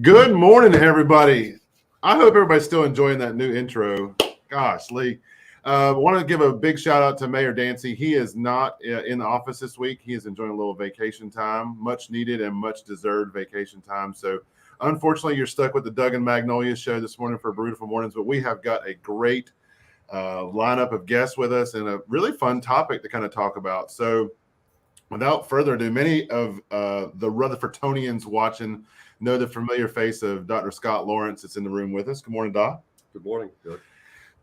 Good morning, everybody. I hope everybody's still enjoying that new intro. Gosh, Lee. I want to give a big shout out to Mayor Dancy. He is not in the office this week. He is enjoying a little vacation time, much needed and much deserved vacation time. So, unfortunately, you're stuck with the Doug and Magnolia show this morning for Brewtiful Mornings, but we have got a great lineup of guests with us and a really fun topic to kind of talk about. So, without further ado, many of the Rutherfordtonians watching know the familiar face of Dr. Scott Lawrence that's in the room with us. Good morning, Doc. Good morning, Doug.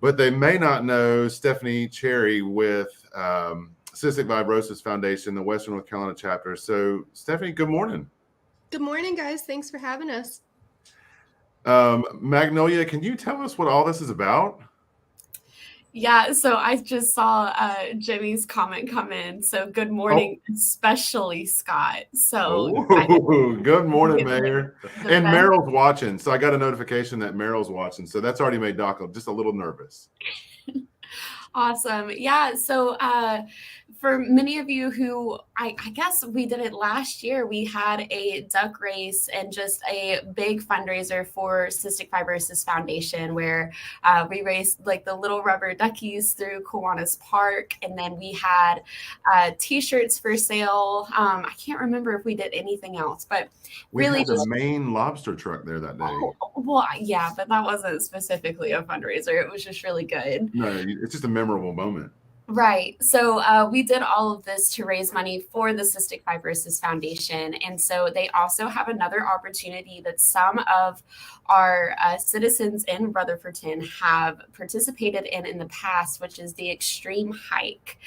But they may not know Stephanie Cherry with Cystic Fibrosis Foundation, the Western North Carolina chapter. So, Stephanie, good morning. Good morning, guys. Thanks for having us. Magnolia, can you tell us what all this is about? Yeah, so I just saw Jimmy's comment come in. So good morning, especially good Scott. morning, Mayor. And Meryl's watching. So I got a notification that Meryl's watching. So that's already made Doc just a little nervous. Awesome. Yeah. So for many of you who I guess we did it last year, we had a duck race and just a big fundraiser for Cystic Fibrosis Foundation where we raced like the little rubber duckies through Kiwanis Park. And then we had T-shirts for sale. I can't remember if we did anything else, but we really had the main lobster truck there that day. Oh, well, yeah, but that wasn't specifically a fundraiser. It was just really good. No, it's just a memorable moment. Right. So we did all of this to raise money for the Cystic Fibrosis Foundation. And so they also have another opportunity that some of our citizens in Rutherfordton have participated in the past, which is the Xtreme hike.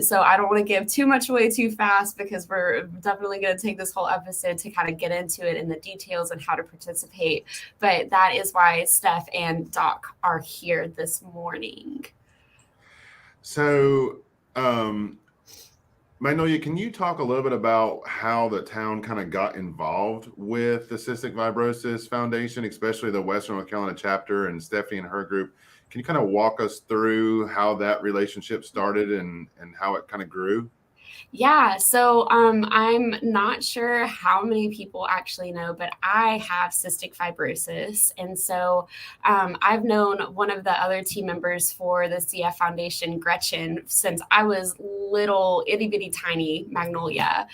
So I don't want to give too much away too fast because we're definitely going to take this whole episode to kind of get into it in the details and how to participate. But that is why Steph and Doc are here this morning. So, Magnolia, can you talk a little bit about how the town kind of got involved with the Cystic Fibrosis Foundation, especially the Western North Carolina chapter and Stephanie and her group? Can you kind of walk us through how that relationship started and how it kind of grew? Yeah, so I'm not sure how many people actually know, but I have cystic fibrosis. And so I've known one of the other team members for the CF Foundation, Gretchen, since I was little, itty bitty tiny Magnolia.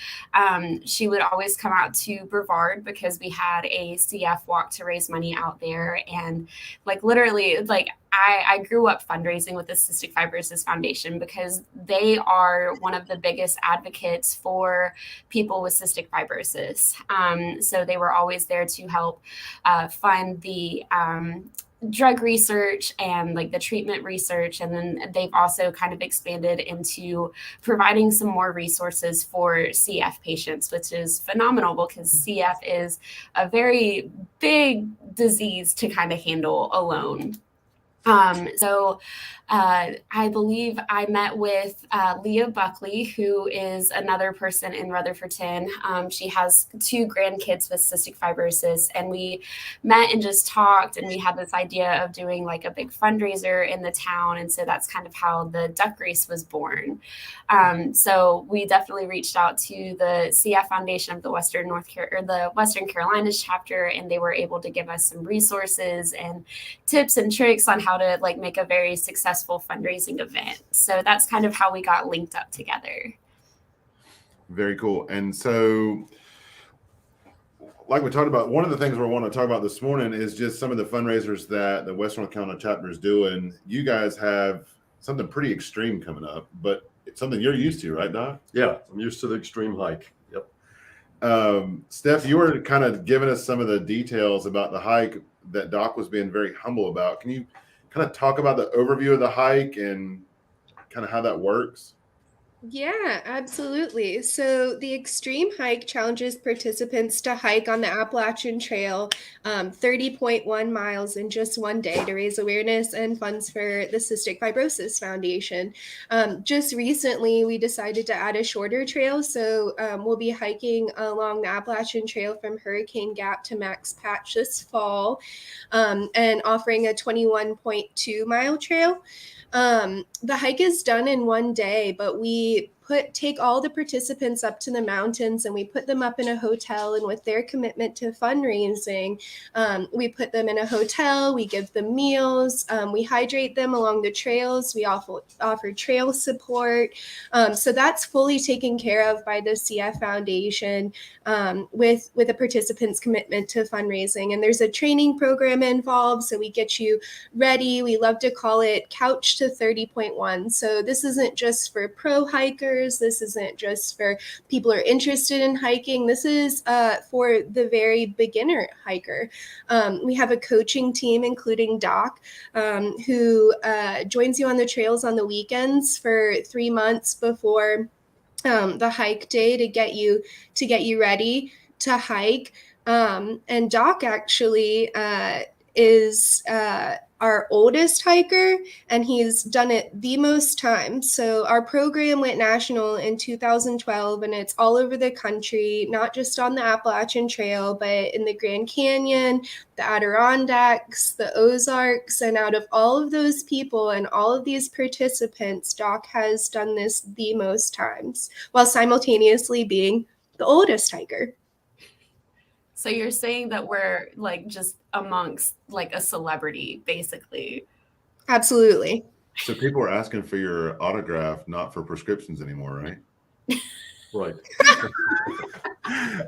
She would always come out to Brevard because we had a CF walk to raise money out there. And like literally, like I grew up fundraising with the Cystic Fibrosis Foundation because they are one of the biggest advocates for people with cystic fibrosis. So they were always there to help fund the drug research and like the treatment research. And then they've also kind of expanded into providing some more resources for CF patients, which is phenomenal because CF is a very big disease to kind of handle alone. So I believe I met with Leah Buckley, who is another person in Rutherfordton. She has 2 grandkids with cystic fibrosis, and we met and just talked, and we had this idea of doing like a big fundraiser in the town, and so that's kind of how the duck race was born. So we definitely reached out to the CF Foundation of the Western Carolinas chapter, and they were able to give us some resources and tips and tricks on how to like make a very successful fundraising event. So that's kind of how we got linked up together. Very cool. And so, like we talked about, one of the things we want to talk about this morning is just some of the fundraisers that the Western North Carolina chapter is doing. You guys have something pretty extreme coming up, but it's something you're used to, right, Doc? Yeah, I'm used to the Xtreme hike. Yep. Steph, you were kind of giving us some of the details about the hike that Doc was being very humble about. Can you kind of talk about the overview of the hike and kind of how that works? Yeah, absolutely. So the Xtreme hike challenges participants to hike on the Appalachian Trail 30.1 miles in just one day to raise awareness and funds for the Cystic Fibrosis Foundation. Just recently, we decided to add a shorter trail. So we'll be hiking along the Appalachian Trail from Hurricane Gap to Max Patch this fall and offering a 21.2 mile trail. The hike is done in one day, but we take all the participants up to the mountains, and we put them up in a hotel. And with their commitment to fundraising, we put them in a hotel, we give them meals, we hydrate them along the trails, we offer trail support. So that's fully taken care of by the CF Foundation, with a participant's commitment to fundraising. And there's a training program involved, so we get you ready. We love to call it Couch to 30.1. So this isn't just for pro hikers. This isn't just for people who are interested in hiking. This is for the very beginner hiker. We have a coaching team, including Doc, who joins you on the trails on the weekends for 3 months before the hike day to get you ready to hike. And Doc actually is our oldest hiker, and he's done it the most times. So our program went national in 2012, and it's all over the country, not just on the Appalachian Trail, but in the Grand Canyon, the Adirondacks, the Ozarks. And out of all of those people and all of these participants, Doc has done this the most times, while simultaneously being the oldest hiker. So you're saying that we're like just amongst like a celebrity, basically. Absolutely. So people are asking for your autograph, not for prescriptions anymore, right? Right.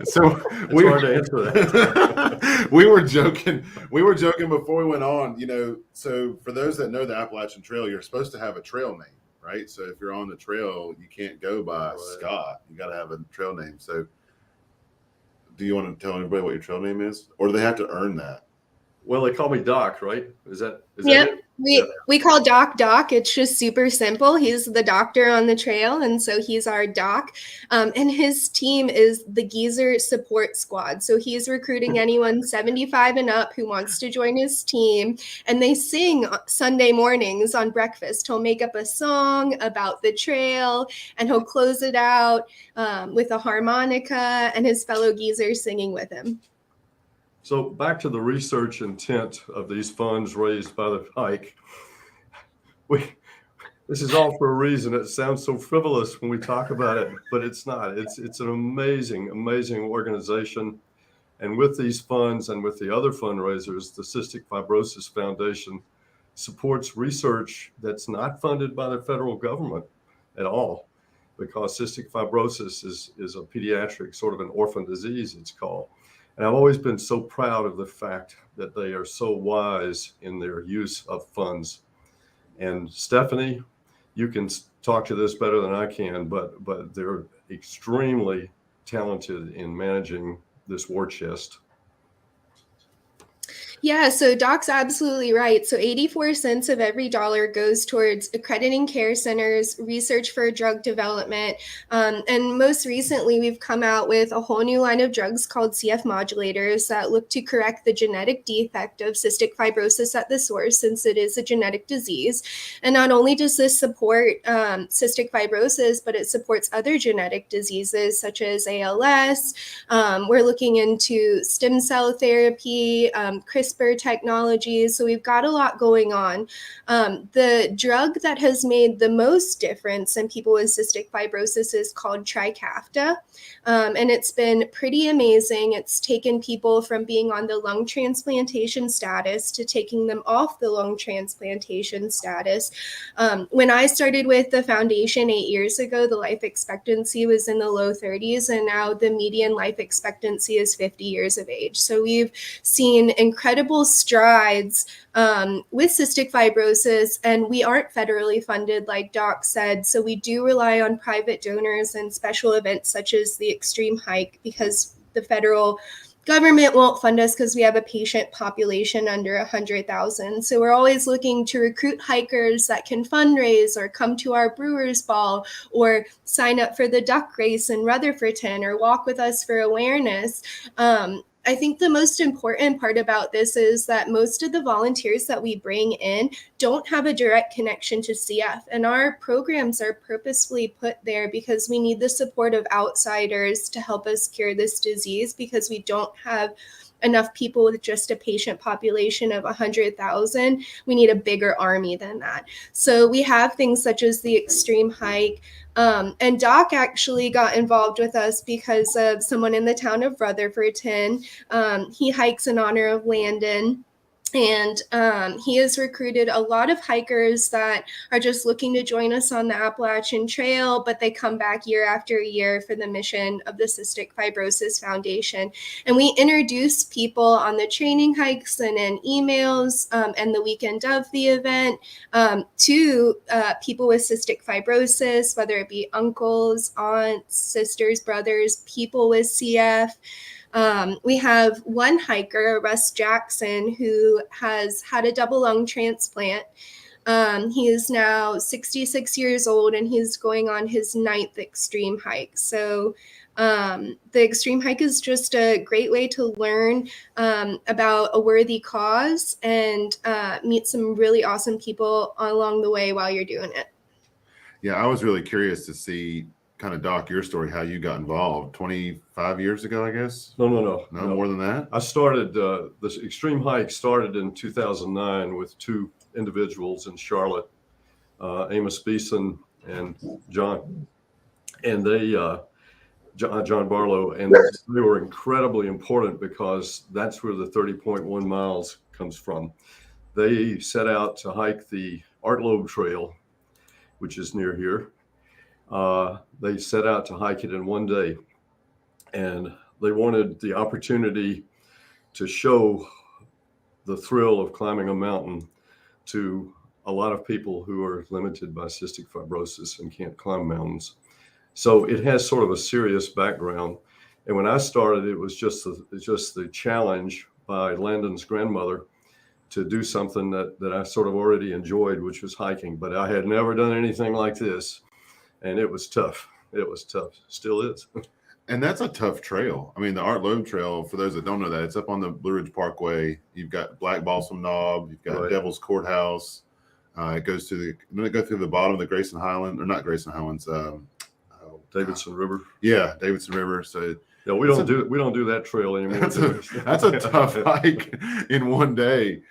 So It's hard to answer that. we were joking before we went on, so for those that know the Appalachian Trail, you're supposed to have a trail name, right? So if you're on the trail, you can't go by Scott. You got to have a trail name. So do you want to tell everybody what your trail name is, or do they have to earn that? Well, they call me Doc, right? Is that Yep. it? We call Doc. It's just super simple. He's the doctor on the trail, and so he's our doc. And his team is the Geezer Support Squad. So he's recruiting anyone 75 and up who wants to join his team. And they sing Sunday mornings on breakfast. He'll make up a song about the trail, and he'll close it out with a harmonica and his fellow geezers singing with him. So back to the research intent of these funds raised by the hike. This is all for a reason. It sounds so frivolous when we talk about it, but it's not. It's an amazing, amazing organization. And with these funds and with the other fundraisers, the Cystic Fibrosis Foundation supports research that's not funded by the federal government at all, because cystic fibrosis is a pediatric, sort of an orphan disease, it's called. And I've always been so proud of the fact that they are so wise in their use of funds. And Stephanie, you can talk to this better than I can, but they're extremely talented in managing this war chest. Yeah, so Doc's absolutely right. So 84 cents of every dollar goes towards accrediting care centers, research for drug development. And most recently, we've come out with a whole new line of drugs called CF modulators that look to correct the genetic defect of cystic fibrosis at the source, since it is a genetic disease. And not only does this support cystic fibrosis, but it supports other genetic diseases such as ALS. We're looking into stem cell therapy, CRISPR technologies. So we've got a lot going on. The drug that has made the most difference in people with cystic fibrosis is called Trikafta. And it's been pretty amazing. It's taken people from being on the lung transplantation status to taking them off the lung transplantation status. When I started with the foundation 8 years ago, the life expectancy was in the low 30s, and now the median life expectancy is 50 years of age. So we've seen incredible strides with cystic fibrosis, and we aren't federally funded, like Doc said. So we do rely on private donors and special events such as the Xtreme hike, because the federal government won't fund us because we have a patient population under 100,000. So we're always looking to recruit hikers that can fundraise or come to our Brewers Ball or sign up for the duck race in Rutherfordton or walk with us for awareness. I think the most important part about this is that most of the volunteers that we bring in don't have a direct connection to CF, and our programs are purposefully put there because we need the support of outsiders to help us cure this disease, because we don't have enough people with just a patient population of 100,000. We need a bigger army than that. So we have things such as the Xtreme hike. And Doc actually got involved with us because of someone in the town of Rutherfordton. He hikes in honor of Landon. And he has recruited a lot of hikers that are just looking to join us on the Appalachian Trail, but they come back year after year for the mission of the Cystic Fibrosis Foundation. And we introduce people on the training hikes and in emails and the weekend of the event to people with cystic fibrosis, whether it be uncles, aunts, sisters, brothers, people with CF. We have one hiker, Russ Jackson, who has had a double lung transplant. He is now 66 years old and he's going on his 9th Xtreme hike. So the Xtreme hike is just a great way to learn about a worthy cause and meet some really awesome people along the way while you're doing it. Yeah, I was really curious to see kind of, Doc, your story, how you got involved 25 years ago, I guess. No, more than that. I started this Xtreme hike started in 2009 with two individuals in Charlotte, Amos Beeson and John, and they John Barlow, and they were incredibly important because that's where the 30.1 miles comes from. They set out to hike the Art Loeb Trail, which is near here. They set out to hike it in one day, and they wanted the opportunity to show the thrill of climbing a mountain to a lot of people who are limited by cystic fibrosis and can't climb mountains. So it has sort of a serious background. And when I started, it was just the challenge by Landon's grandmother to do something that I sort of already enjoyed, which was hiking, but I had never done anything like this. And it was tough. It was tough. Still is. And that's a tough trail. I mean, the Art Loeb Trail, for those that don't know that, it's up on the Blue Ridge Parkway. You've got Black Balsam Knob. You've got Right. Devil's Courthouse. It goes through the bottom of the Grayson Highland, or not Grayson Highlands. Davidson River. Yeah, Davidson River. So Yeah, we don't do that trail anymore. that's a tough hike in one day.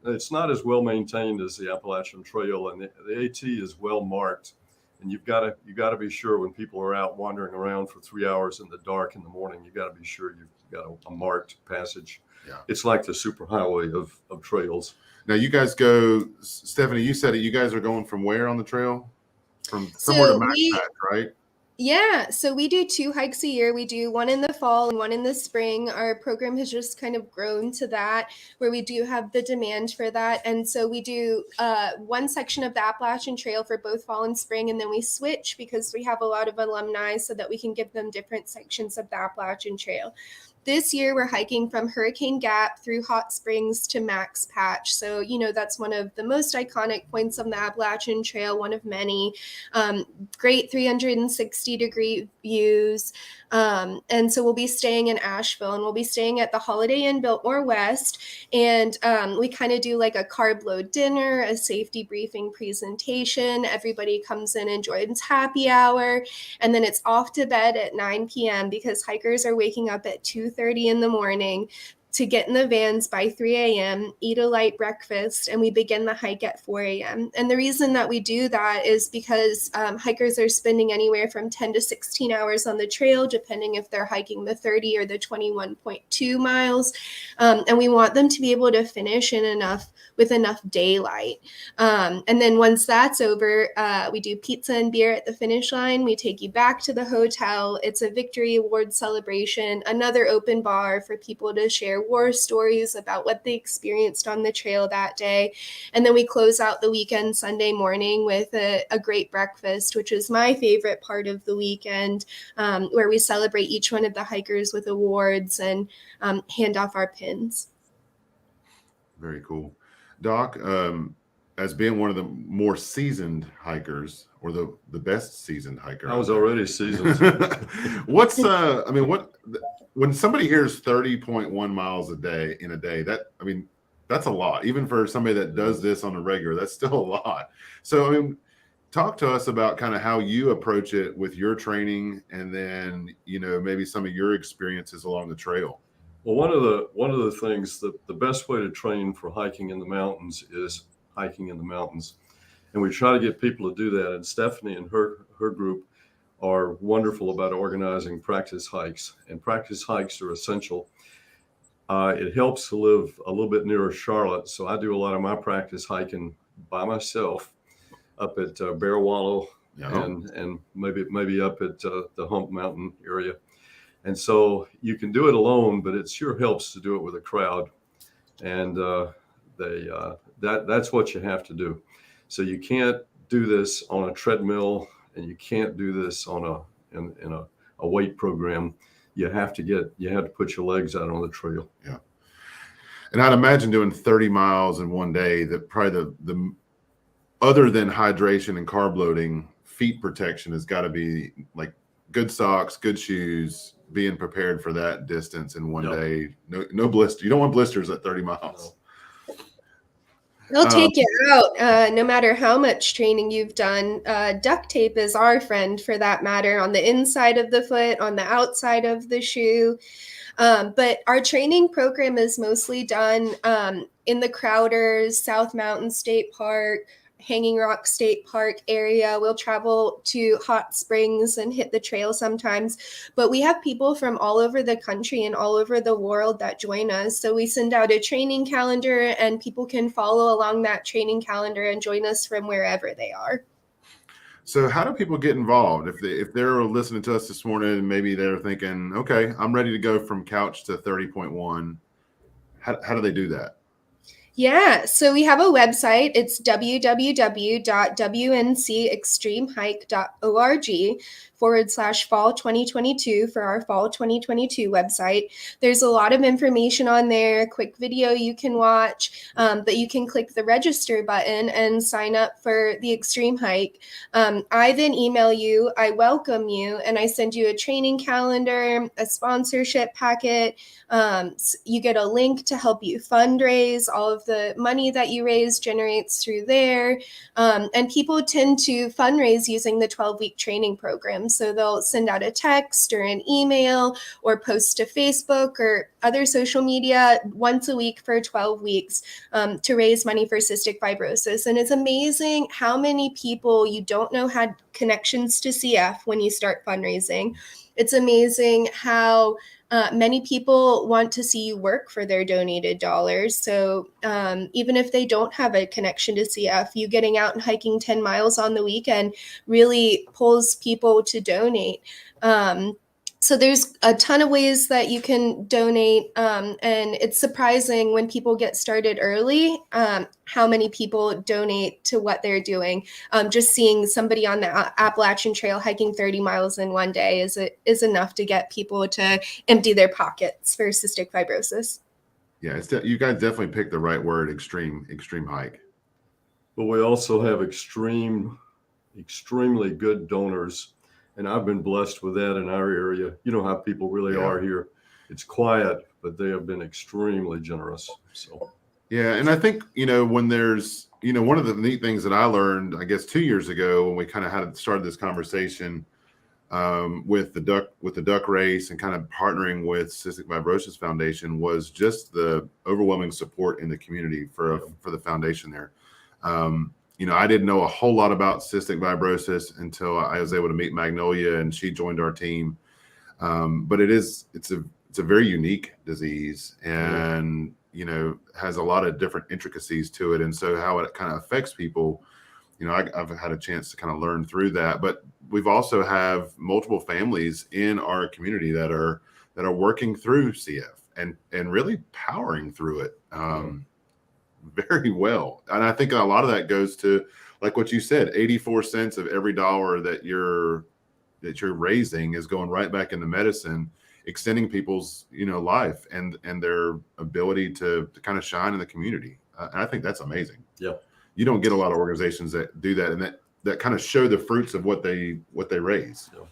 It's not as well maintained as the Appalachian Trail, and the AT is well marked. And you've got to be sure when people are out wandering around for 3 hours in the dark in the morning, you've got to be sure you've got a marked passage. Yeah. It's like the superhighway of trails. Now you guys go, Stephanie, you said it, you guys are going from where on the trail? From somewhere to Max Patch, right? Yeah, so we do 2 hikes a year. We do one in the fall and one in the spring. Our program has just kind of grown to that, where we do have the demand for that. And so we do one section of the Appalachian Trail for both fall and spring, and then we switch because we have a lot of alumni so that we can give them different sections of the Appalachian Trail. This year, we're hiking from Hurricane Gap through Hot Springs to Max Patch. So, that's one of the most iconic points on the Appalachian Trail, one of many. Great 360-degree views. And so we'll be staying in Asheville, and we'll be staying at the Holiday Inn Biltmore West. And we kind of do like a carb load dinner, a safety briefing presentation. Everybody comes in and joins happy hour. And then it's off to bed at 9 p.m. because hikers are waking up at 2:30 in the morning to get in the vans by 3 a.m., eat a light breakfast, and we begin the hike at 4 a.m. And the reason that we do that is because hikers are spending anywhere from 10 to 16 hours on the trail, depending if they're hiking the 30 or the 21.2 miles. And we want them to be able to finish with enough daylight. And then once that's over, we do pizza and beer at the finish line. We take you back to the hotel. It's a victory award celebration, another open bar for people to share war stories about what they experienced on the trail that day. And then we close out the weekend Sunday morning with a great breakfast, which is my favorite part of the weekend, where we celebrate each one of the hikers with awards and hand off our pins. Very cool. Doc, as being one of the more seasoned hikers, or the best seasoned hiker. I was already seasoned. When somebody hears 30.1 miles a day in a day, that's a lot. Even for somebody that does this on a regular, that's still a lot. So, talk to us about kind of how you approach it with your training, and then, maybe some of your experiences along the trail. Well, one of the things, the best way to train for hiking in the mountains is hiking in the mountains. And we try to get people to do that. And Stephanie and her group are wonderful about organizing practice hikes. And practice hikes are essential. It helps to live a little bit nearer Charlotte. So I do a lot of my practice hiking by myself up at Bear Wallow and maybe up at the Hump Mountain area. And so you can do it alone, but it sure helps to do it with a crowd. And that's what you have to do. So you can't do this on a treadmill, and you can't do this on in a weight program. You have to put your legs out on the trail. Yeah. And I'd imagine doing 30 miles in one day, that probably the other than hydration and carb loading, feet protection has got to be like good socks, good shoes, being prepared for that distance in one day. No blister. You don't want blisters at 30 miles. They'll take you out no matter how much training you've done. Duct tape is our friend for that matter, on the inside of the foot, on the outside of the shoe. But our training program is mostly done in the Crowders, South Mountain State Park, Hanging Rock State Park area. We'll travel to Hot Springs and hit the trail sometimes, but we have people from all over the country and all over the world that join us. So we send out a training calendar, and people can follow along that training calendar and join us from wherever they are. So how do people get involved? If they're listening to us this morning and maybe they're thinking, okay, I'm ready to go from couch to 30.1, how do they do that? Yeah, so we have a website. It's www.wncextremehike.org/fall 2022 for our fall 2022 website. There's a lot of information on there, quick video you can watch, but you can click the register button and sign up for the Xtreme hike. I then email you, I welcome you, and I send you a training calendar, a sponsorship packet. You get a link to help you fundraise. All of the money that you raise generates through there. And people tend to fundraise using the 12-week training program. So they'll send out a text or an email or post to Facebook or other social media once a week for 12 weeks to raise money for cystic fibrosis. And it's amazing how many people you don't know had connections to CF when you start fundraising. It's amazing how many people want to see you work for their donated dollars. So even if they don't have a connection to CF, you getting out and hiking 10 miles on the weekend really pulls people to donate. So there's a ton of ways that you can donate, and it's surprising when people get started early how many people donate to what they're doing. Just seeing somebody on the Appalachian Trail hiking 30 miles in one day is enough to get people to empty their pockets for cystic fibrosis. Yeah, you guys definitely picked the right word, extreme hike. But we also have extremely good donors. And I've been blessed with that in our area. You know how people really are here. It's quiet, but they have been extremely generous. So, yeah. And I think, when there's, one of the neat things that I learned, I guess 2 years ago when we kind of started this conversation with the duck race and kind of partnering with Cystic Fibrosis Foundation was just the overwhelming support in the community for the foundation there. I didn't know a whole lot about cystic fibrosis until I was able to meet Magnolia, and she joined our team. But it's a very unique disease, and has a lot of different intricacies to it. And so how it kind of affects people, I've had a chance to kind of learn through that. But we've also have multiple families in our community that are working through CF and really powering through it. Very well. And I think a lot of that goes to, like what you said, 84 cents of every dollar that you're raising is going right back into medicine, extending people's, life and their ability to kind of shine in the community. And I think that's amazing. Yeah. You don't get a lot of organizations that do that and that kind of show the fruits of what they raise. Yeah.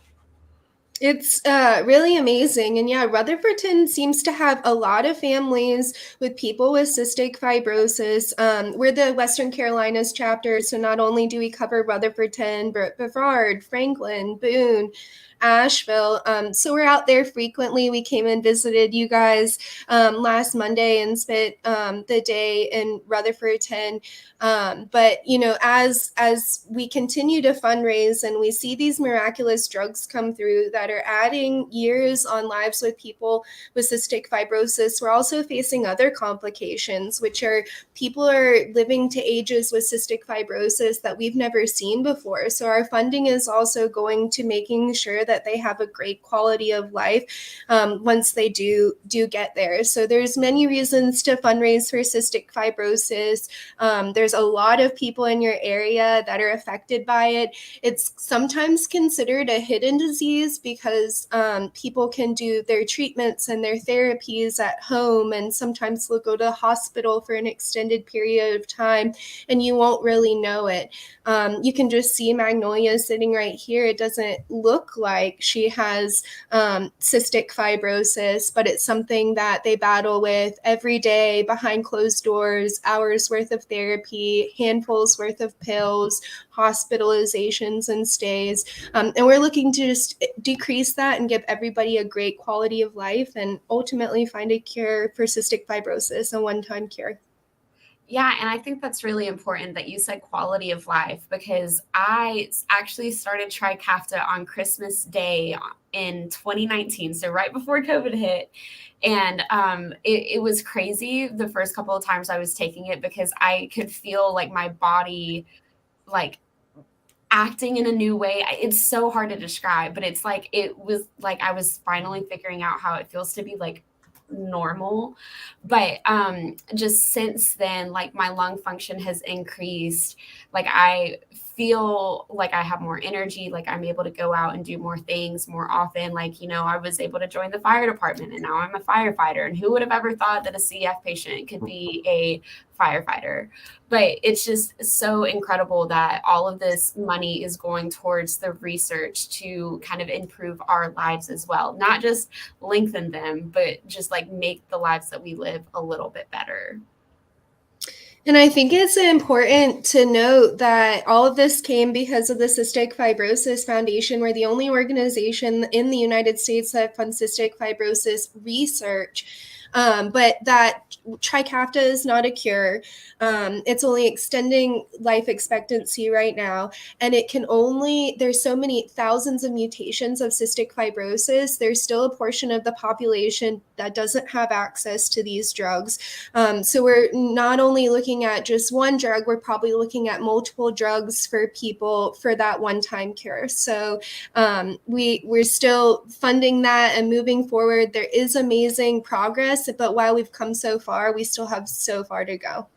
It's really amazing. And yeah, Rutherfordton seems to have a lot of families with people with cystic fibrosis. We're the Western Carolinas chapter. So not only do we cover Rutherfordton, but Brevard, Franklin, Boone, Asheville. So we're out there frequently. We came and visited you guys last Monday and spent the day in Rutherfordton. But as we continue to fundraise and we see these miraculous drugs come through that are adding years on lives with people with cystic fibrosis, we're also facing other complications, which are people are living to ages with cystic fibrosis that we've never seen before. So our funding is also going to making sure that they have a great quality of life once they do get there. So there's many reasons to fundraise for cystic fibrosis. There's a lot of people in your area that are affected by it. It's sometimes considered a hidden disease because people can do their treatments and their therapies at home, and sometimes they'll go to the hospital for an extended period of time and you won't really know it. You can just see Magnolia sitting right here. It doesn't look like she has cystic fibrosis, but it's something that they battle with every day behind closed doors, hours worth of therapy, handfuls worth of pills, hospitalizations and stays. And we're looking to just decrease that and give everybody a great quality of life and ultimately find a cure for cystic fibrosis, a one-time cure. Yeah, and I think that's really important that you said quality of life, because I actually started Trikafta on Christmas Day in 2019, so right before COVID hit. And it was crazy the first couple of times I was taking it, because I could feel like my body like acting in a new way. It's so hard to describe, but it's like it was like I was finally figuring out how it feels to be like normal. But just since then, like my lung function has increased. Like I feel like I have more energy, like I'm able to go out and do more things more often. Like, I was able to join the fire department and now I'm a firefighter. And who would have ever thought that a CF patient could be a firefighter? But it's just so incredible that all of this money is going towards the research to kind of improve our lives as well. Not just lengthen them, but just like make the lives that we live a little bit better. And I think it's important to note that all of this came because of the Cystic Fibrosis Foundation. We're the only organization in the United States that funds cystic fibrosis research. But that Trikafta is not a cure. It's only extending life expectancy right now. And there's so many thousands of mutations of cystic fibrosis. There's still a portion of the population that doesn't have access to these drugs. So we're not only looking at just one drug, we're probably looking at multiple drugs for people for that one-time cure. So we're still funding that and moving forward. There is amazing progress, but while we've come so far, we still have so far to go.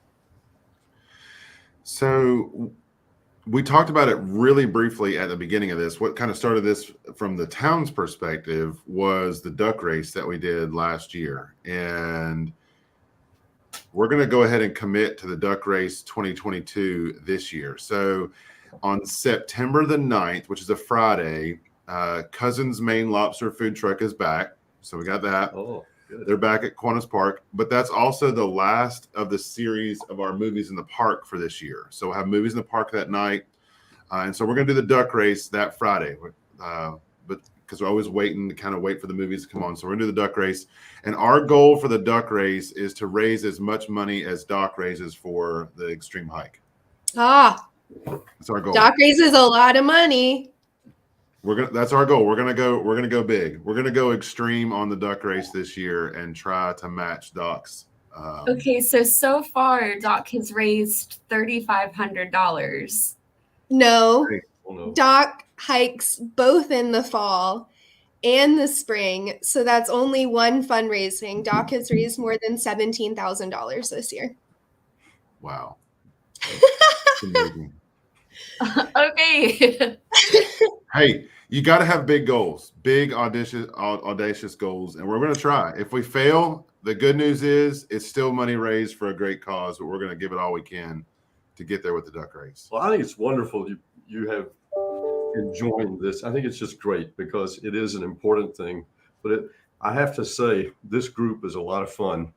So we talked about it really briefly at the beginning of this. What kind of started this from the town's perspective was the duck race that we did last year. And we're going to go ahead and commit to the duck race 2022 this year. So on September the 9th, which is a Friday, Cousin's Main Lobster Food Truck is back. So we got that. Oh, good. They're back at Kiwanis Park, but that's also the last of the series of our movies in the park for this year. So we'll have movies in the park that night. And so we're going to do the duck race that Friday, but because we're always waiting for the movies to come on. So we're going to do the duck race. And our goal for the duck race is to raise as much money as Doc raises for the Xtreme hike. That's our goal. Doc raises a lot of money. That's our goal. We're gonna go big. We're gonna go extreme on the duck race this year and try to match Doc's. Okay, so far Doc has raised $3,500. No, Oh, no. Doc hikes both in the fall and the spring, so that's only one fundraising. Doc has raised more than $17,000 this year. Wow. That's amazing. Okay. Hey, you got to have big goals, big audacious goals, and we're going to try. If we fail, the good news is it's still money raised for a great cause, but we're going to give it all we can to get there with the duck race. Well, I think it's wonderful you have enjoying this. I think it's just great because it is an important thing. But I have to say, this group is a lot of fun,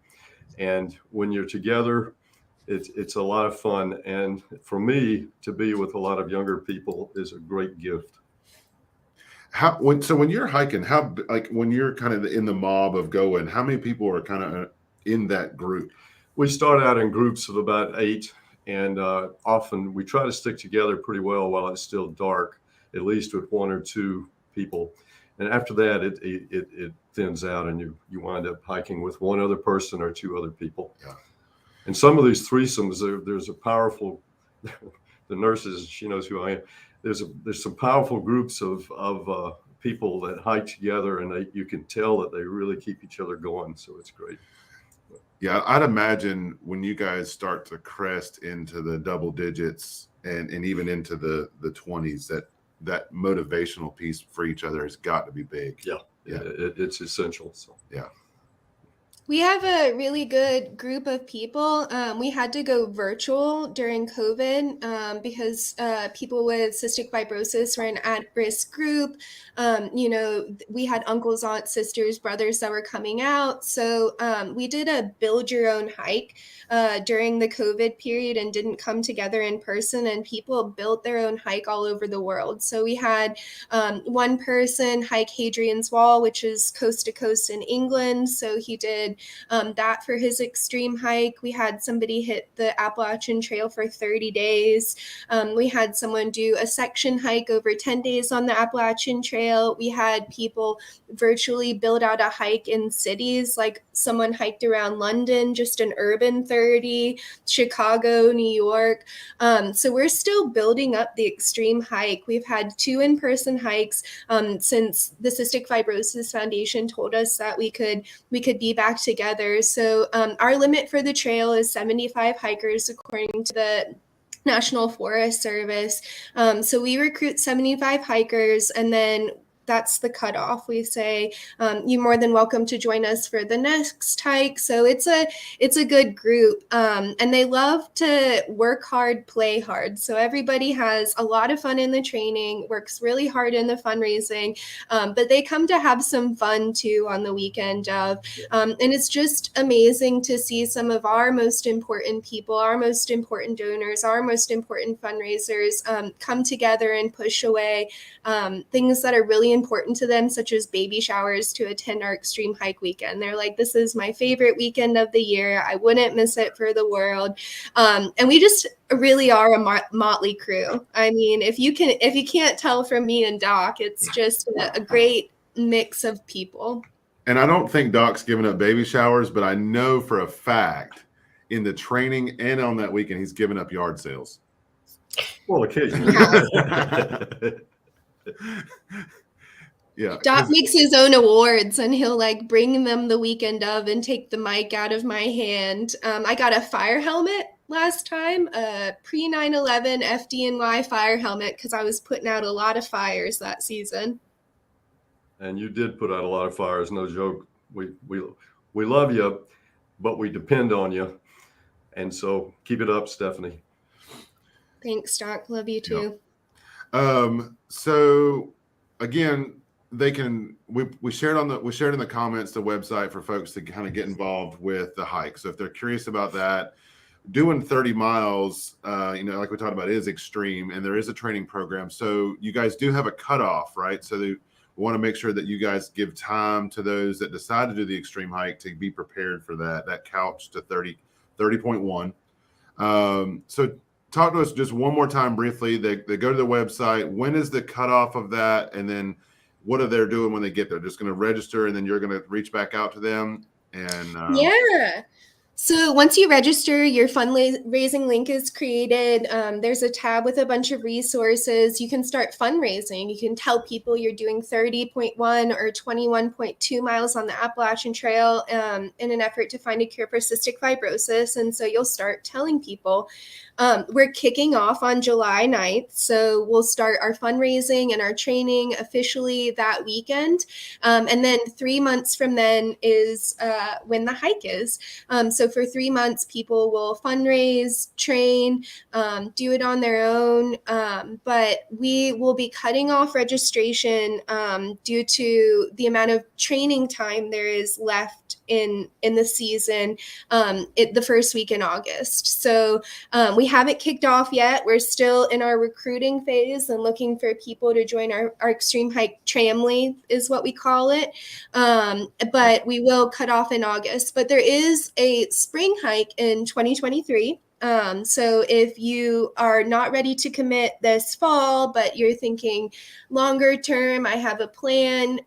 and when you're together, it's a lot of fun. And for me, to be with a lot of younger people is a great gift. When you're hiking, when you're kind of in the mob of going, how many people are kind of in that group? We start out in groups of about 8, and often we try to stick together pretty well while it's still dark, at least with 1 or 2 people. And after that, it thins out, and you wind up hiking with 1 other person or 2 other people. Yeah. And some of these threesomes, there's a powerful. The nurses, she knows who I am. There's some powerful groups of people that hike together, and you can tell that they really keep each other going. So it's great. Yeah, I'd imagine when you guys start to crest into the double digits and even into the 20s, that motivational piece for each other has got to be big. Yeah. It's essential. So yeah. We have a really good group of people. We had to go virtual during COVID because people with cystic fibrosis were an at-risk group. We had uncles, aunts, sisters, brothers that were coming out. So we did a build your own hike during the COVID period and didn't come together in person, and people built their own hike all over the world. So we had one person hike Hadrian's Wall, which is coast to coast in England. So he did that for his extreme hike. We had somebody hit the Appalachian Trail for 30 days. We had someone do a section hike over 10 days on the Appalachian Trail. We had people virtually build out a hike in cities, like someone hiked around London, just an urban 30, Chicago, New York. So we're still building up the extreme hike. We've had 2 in-person hikes since the Cystic Fibrosis Foundation told us that we could be back together. So our limit for the trail is 75 hikers according to the National Forest Service. So we recruit 75 hikers, and then that's the cutoff. We say you're more than welcome to join us for the next hike. So it's a good group, and they love to work hard, play hard. So everybody has a lot of fun in the training, works really hard in the fundraising, but they come to have some fun too on the weekend of. And it's just amazing to see some of our most important people, our most important donors, our most important fundraisers come together and push away things that are really important to them, such as baby showers, to attend our extreme hike weekend. They're like, this is my favorite weekend of the year. I wouldn't miss it for the world. And we just really are a motley crew. I mean, if you can't tell from me and Doc, it's just a great mix of people. And I don't think Doc's giving up baby showers, but I know for a fact in the training and on that weekend, he's given up yard sales. Well, occasionally. Yeah. Doc makes his own awards, and he'll like bring them the weekend of and take the mic out of my hand. I got a fire helmet last time, a pre 9/11 FDNY fire helmet, because I was putting out a lot of fires that season. And you did put out a lot of fires, no joke. We love you, but we depend on you. And so keep it up, Stephanie. Thanks, Doc. Love you too. Yeah. So again, we shared in the comments the website for folks to kind of get involved with the hike. So if they're curious about that, doing 30 miles, like we talked about, is extreme, and there is a training program. So you guys do have a cutoff, right? So we want to make sure that you guys give time to those that decide to do the extreme hike to be prepared for that couch to 30.1. So talk to us just one more time briefly. They go to the website. When is the cutoff of that? And then what are they doing when they get there? Just going to register, and then you're going to reach back out to them. And yeah. So once you register, your fundraising link is created. There's a tab with a bunch of resources. You can start fundraising. You can tell people you're doing 30.1 or 21.2 miles on the Appalachian Trail in an effort to find a cure for cystic fibrosis. And so you'll start telling people. We're kicking off on July 9th. So we'll start our fundraising and our training officially that weekend. And then 3 months from then is when the hike is. So So for 3 months, people will fundraise, train, do it on their own. But we will be cutting off registration due to the amount of training time there is left in the season, the first week in August. So we haven't kicked off yet. We're still in our recruiting phase and looking for people to join our Xtreme Hike Tramily is what we call it. But we will cut off in August. But there is a spring hike in 2023. So if you are not ready to commit this fall, but you're thinking longer term, I have a plan,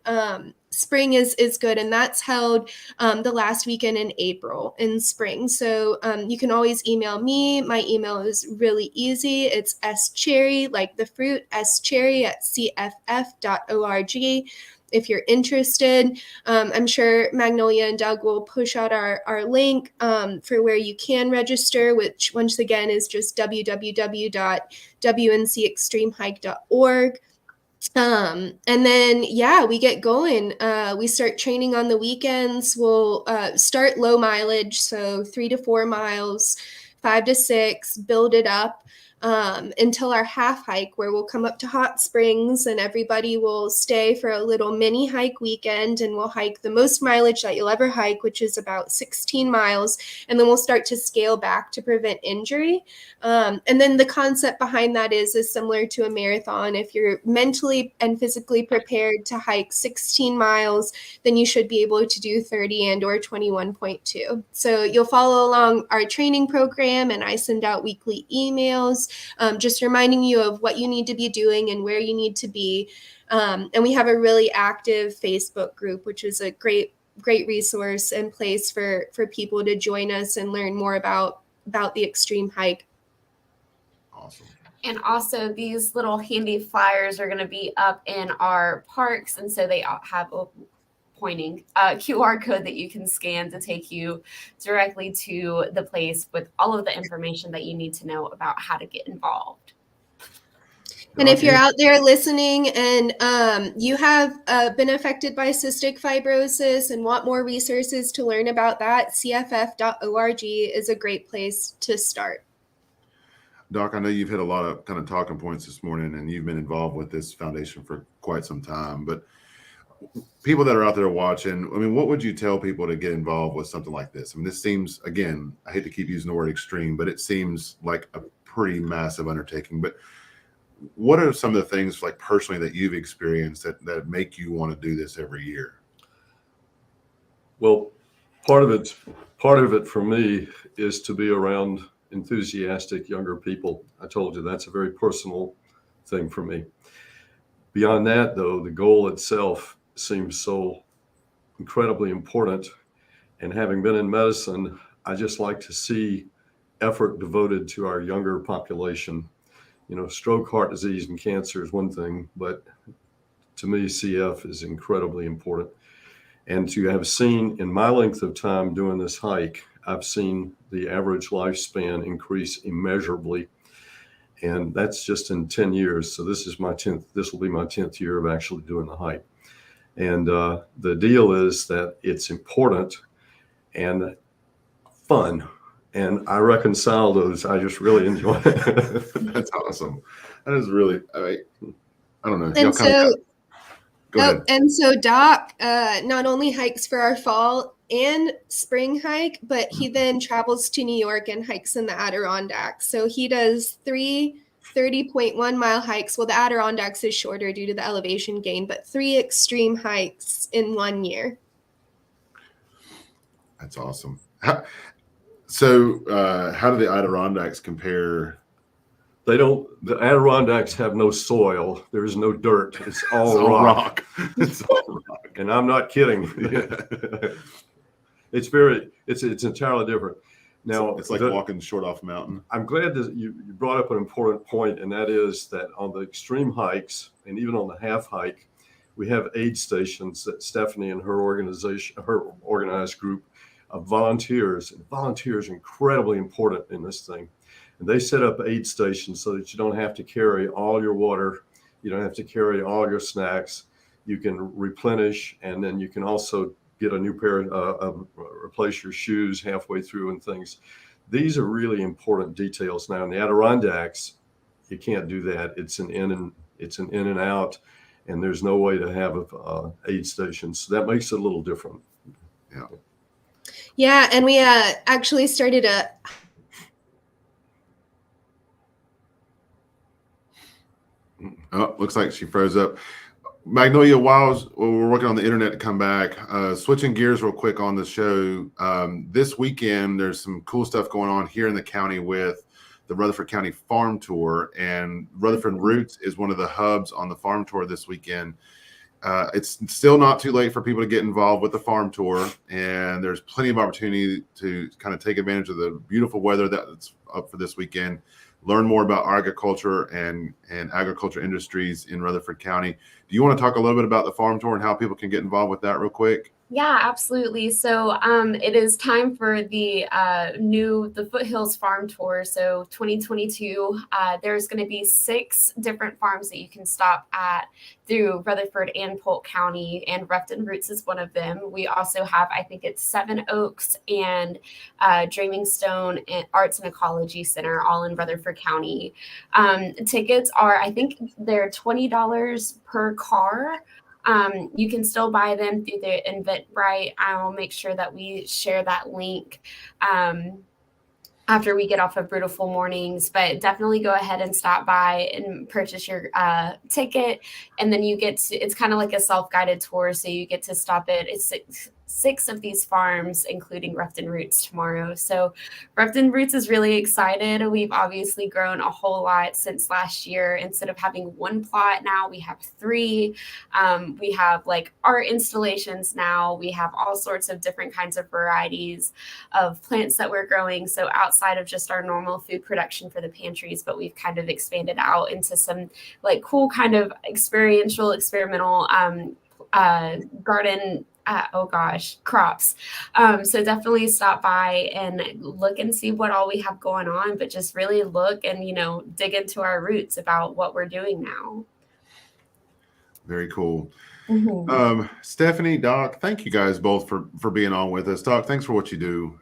spring is good, and that's held the last weekend in April in spring. So you can always email me. My email is really easy. It's scherry, like the fruit, scherry@cff.org. If you're interested, I'm sure Magnolia and Doug will push out our link for where you can register, which once again is just www.wncextremehike.org. And then, we get going. We start training on the weekends. We'll start low mileage, so 3 to 4 miles, 5 to 6, build it up until our half hike, where we'll come up to Hot Springs and everybody will stay for a little mini hike weekend, and we'll hike the most mileage that you'll ever hike, which is about 16 miles. And then we'll start to scale back to prevent injury. And then the concept behind that is similar to a marathon. If you're mentally and physically prepared to hike 16 miles, then you should be able to do 30 and or 21.2. So you'll follow along our training program, and I send out weekly emails just reminding you of what you need to be doing and where you need to be. And we have a really active Facebook group, which is a great resource and place for people to join us and learn more about the Xtreme hike. Awesome. And also, these little handy flyers are going to be up in our parks, and so they have a pointing QR code that you can scan to take you directly to the place with all of the information that you need to know about how to get involved. And if you're out there listening and you have been affected by cystic fibrosis and want more resources to learn about that, cff.org is a great place to start. Doc, I know you've hit a lot of kind of talking points this morning, and you've been involved with this foundation for quite some time, but people that are out there watching, I mean, what would you tell people to get involved with something like this? I mean, this seems, again, I hate to keep using the word extreme, but it seems like a pretty massive undertaking. But what are some of the things, like personally, that you've experienced that make you want to do this every year? Well, part of it for me is to be around enthusiastic younger people. I told you that's a very personal thing for me. Beyond that, though, the goal itself seems so incredibly important. And having been in medicine, I just like to see effort devoted to our younger population. You know, stroke, heart disease, and cancer is one thing, but to me, CF is incredibly important. And to have seen in my length of time doing this hike, I've seen the average lifespan increase immeasurably. And that's just in 10 years. So this will be my 10th year of actually doing the hike. And the deal is that it's important and fun. And I reconcile those. I just really enjoy it. That's awesome. That is really, I don't know. And so, go ahead. And so Doc not only hikes for our fall and spring hike, but he then travels to New York and hikes in the Adirondacks. So he does 3 30.1 mile hikes. Well, the Adirondacks is shorter due to the elevation gain, but 3 extreme hikes in 1 year. That's awesome. So how do the Adirondacks compare? The Adirondacks have no soil. There's no dirt. It's all rock. It's all rock. And I'm not kidding. It's entirely different. Now it's like walking short off mountain. I'm glad that you brought up an important point, and that is that on the extreme hikes and even on the half hike, we have aid stations that Stephanie and her organized group of volunteers. And volunteers are incredibly important in this thing. And they set up aid stations so that you don't have to carry all your water. You don't have to carry all your snacks. You can replenish, and then you can also get a new pair, replace your shoes halfway through and things. These are really important details. Now in the Adirondacks, you can't do that. It's an in and out, and there's no way to have a aid station. So that makes it a little different. Yeah. Yeah, and we actually started a Oh, looks like she froze up. Magnolia, while we're working on the internet to come back, switching gears real quick on the show. This weekend, there's some cool stuff going on here in the county with the Rutherford County Farm Tour, and Rutherford Roots is one of the hubs on the Farm Tour this weekend. It's still not too late for people to get involved with the Farm Tour, and there's plenty of opportunity to kind of take advantage of the beautiful weather that's up for this weekend. Learn more about agriculture and agriculture industries in Rutherford County. Do you want to talk a little bit about the Farm Tour and how people can get involved with that real quick? Yeah, absolutely. So it is time for the Foothills Farm Tour. So 2022, there's going to be 6 different farms that you can stop at through Rutherford and Polk County, and Refton Roots is one of them. We also have, I think it's Seven Oaks and Dreaming Stone and Arts and Ecology Center, all in Rutherford County. Tickets are, I think they're $20 per car. You can still buy them through the Eventbrite. I will make sure that we share that link after we get off of Brewtiful Mornings, but definitely go ahead and stop by and purchase your ticket. And then you get to, it's kind of like a self-guided tour. So you get to stop at six of these farms, including Refton Roots tomorrow. So Refton Roots is really excited. We've obviously grown a whole lot since last year. Instead of having 1 plot, now we have 3. We have like art installations now. We have all sorts of different kinds of varieties of plants that we're growing. So outside of just our normal food production for the pantries, but we've kind of expanded out into some like cool kind of experimental garden crops. So definitely stop by and look and see what all we have going on, but just really look and, dig into our roots about what we're doing now. Very cool. Mm-hmm. Stephanie, Doc, thank you guys both for being on with us. Doc, thanks for what you do.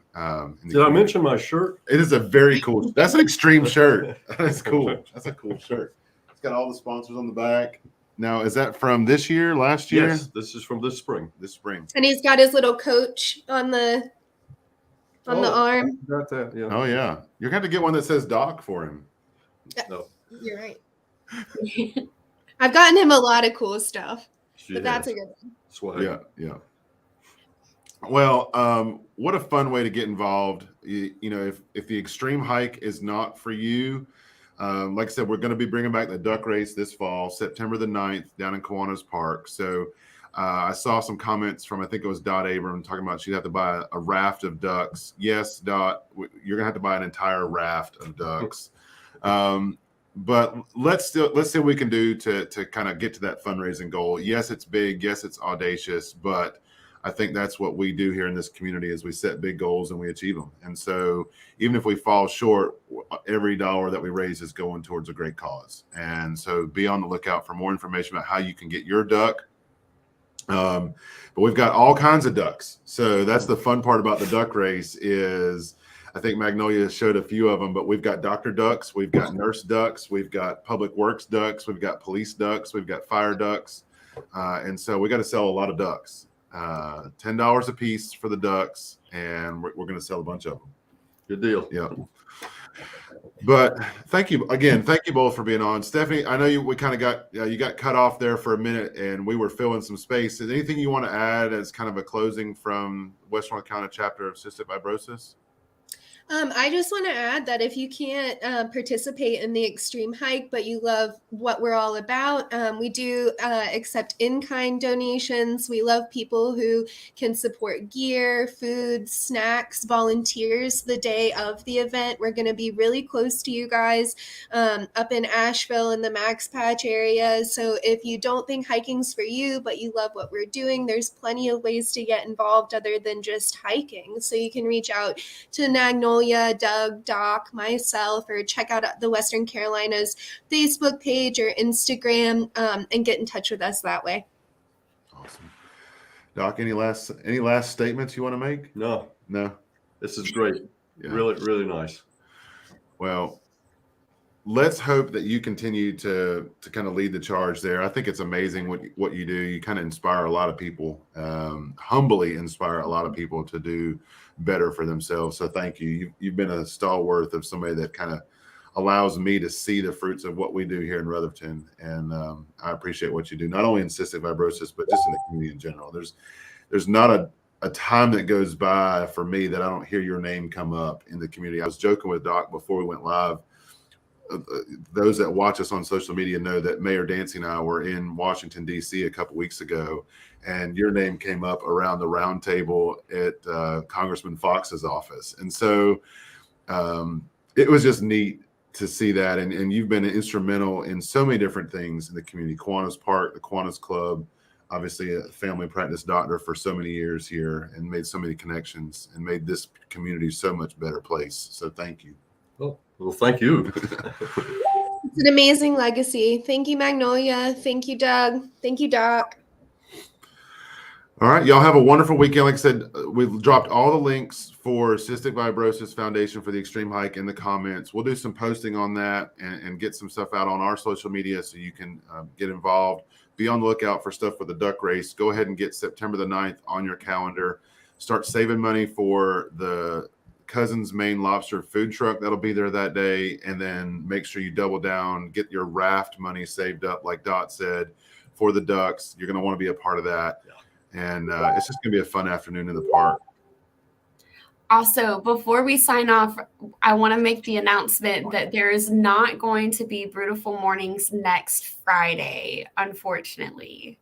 Did I mention my shirt? It is a very cool, that's an Xtreme shirt. That's cool. That's a cool shirt. It's got all the sponsors on the back. Now, is that from this year, last year? Yes, this is from this spring. This spring. And he's got his little coach on the arm. Got that, yeah. Oh, yeah. You're going to have to get one that says Doc for him. No. You're right. I've gotten him a lot of cool stuff, but that's a good one. Swag. Yeah. Well, what a fun way to get involved. If the Xtreme hike is not for you, like I said, we're going to be bringing back the duck race this fall, September the 9th, down in Kiwanis Park. So I saw some comments from, I think it was Dot Abram, talking about she'd have to buy a raft of ducks. Yes, Dot, you're going to have to buy an entire raft of ducks. But let's see what we can do to kind of get to that fundraising goal. Yes, it's big. Yes, it's audacious. But I think that's what we do here in this community is we set big goals and we achieve them. And so even if we fall short, every dollar that we raise is going towards a great cause. And so be on the lookout for more information about how you can get your duck. But we've got all kinds of ducks. So that's the fun part about the duck race is I think Magnolia showed a few of them, but we've got doctor ducks, we've got nurse ducks, we've got public works ducks, we've got police ducks, we've got fire ducks. And so we got to sell a lot of ducks. $10 a piece for the ducks, and we're going to sell a bunch of them. Good deal. Yeah. But thank you again. Thank you both for being on. Stephanie, I know we kind of got you got cut off there for a minute, and we were filling some space. Is there anything you want to add as kind of a closing from Western North Carolina chapter of Cystic Fibrosis? I just want to add that if you can't participate in the Xtreme hike, but you love what we're all about, we do accept in-kind donations. We love people who can support gear, food, snacks, volunteers the day of the event. We're going to be really close to you guys up in Asheville in the Max Patch area. So if you don't think hiking's for you, but you love what we're doing, there's plenty of ways to get involved other than just hiking. So you can reach out to Magnolia, Doug, Doc, myself, or check out the Western Carolinas Facebook page or Instagram and get in touch with us that way. Awesome. Doc, any last statements you want to make? No, this is great. Yeah. Really, really nice. Well, let's hope that you continue to kind of lead the charge there. I think it's amazing what you do. You kind of inspire a lot of people, humbly inspire a lot of people to do better for themselves. So thank you. You've been a stalwart of somebody that kind of allows me to see the fruits of what we do here in Rutherford. And I appreciate what you do, not only in cystic fibrosis, but just in the community in general. There's not a time that goes by for me that I don't hear your name come up in the community. I was joking with Doc before we went live. Those that watch us on social media know that Mayor Dancy and I were in Washington, D.C. a couple weeks ago, and your name came up around the round table at Congressman Fox's office. And so it was just neat to see that. And you've been instrumental in so many different things in the community. Kiwanis Park, the Kiwanis Club, obviously a family practice doctor for so many years here, and made so many connections and made this community so much better place. So thank you. Well, thank you. It's an amazing legacy. Thank you, Magnolia. Thank you, Doug. Thank you, Doc. All right. Y'all have a wonderful weekend. Like I said, we've dropped all the links for Cystic Fibrosis Foundation for the Xtreme Hike in the comments. We'll do some posting on that and get some stuff out on our social media so you can get involved. Be on the lookout for stuff for the duck race. Go ahead and get September the 9th on your calendar. Start saving money for the Cousin's Maine Lobster food truck that'll be there that day, and then make sure you double down, get your raft money saved up, like Dot said, for the ducks. You're going to want to be a part of that, and it's just going to be a fun afternoon in the park. Also, before we sign off, I want to make the announcement that there is not going to be Brewtiful Mornings next Friday, unfortunately.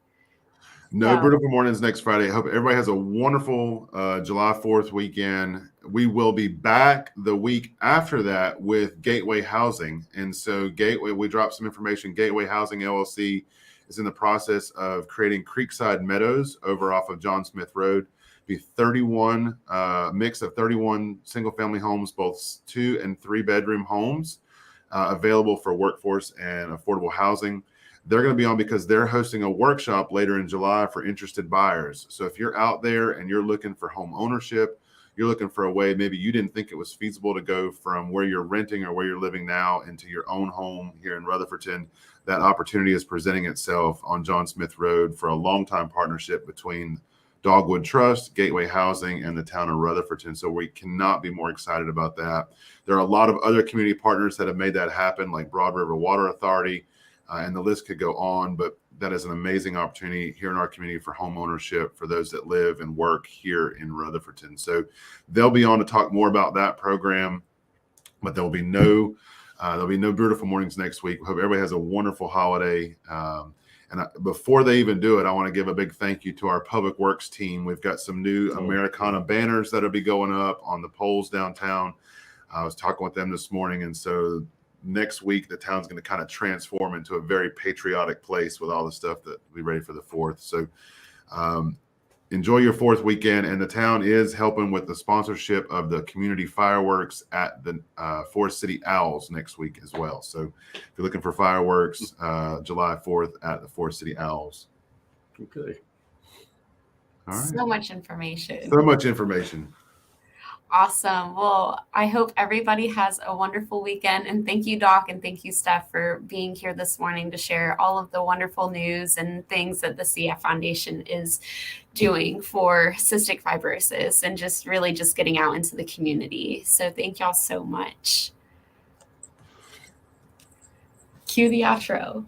No Brewtiful Mornings next Friday. I hope everybody has a wonderful July 4th weekend. We will be back the week after that with Gateway Housing. And so Gateway, we dropped some information. Gateway Housing LLC is in the process of creating Creekside Meadows over off of John Smith Road. Be 31 mix of 31 single family homes, both 2 and 3 bedroom homes, available for workforce and affordable housing. They're going to be on because they're hosting a workshop later in July for interested buyers. So if you're out there and you're looking for home ownership, you're looking for a way, maybe you didn't think it was feasible to go from where you're renting or where you're living now into your own home here in Rutherfordton, that opportunity is presenting itself on John Smith Road for a long-time partnership between Dogwood Trust, Gateway Housing, and the town of Rutherfordton. So we cannot be more excited about that. There are a lot of other community partners that have made that happen, like Broad River Water Authority, and the list could go on, but that is an amazing opportunity here in our community for home ownership for those that live and work here in Rutherfordton. So they'll be on to talk more about that program, but there'll be no Brewtiful Mornings next week. Hope everybody has a wonderful holiday. Before they even do it, I want to give a big thank you to our public works team. We've got some new Americana banners that'll be going up on the poles downtown. I was talking with them this morning, and so next week the town's going to kind of transform into a very patriotic place with all the stuff that we ready for the 4th. So enjoy your 4th weekend, and the town is helping with the sponsorship of the community fireworks at the Forest City Owls next week as well. So if you're looking for fireworks, July 4th at the Forest City Owls. Okay. All right. So much information. So much information. Awesome. Well, I hope everybody has a wonderful weekend. And thank you, Doc, and thank you, Steph, for being here this morning to share all of the wonderful news and things that the CF Foundation is doing for cystic fibrosis and just really just getting out into the community. So thank y'all so much. Cue the outro.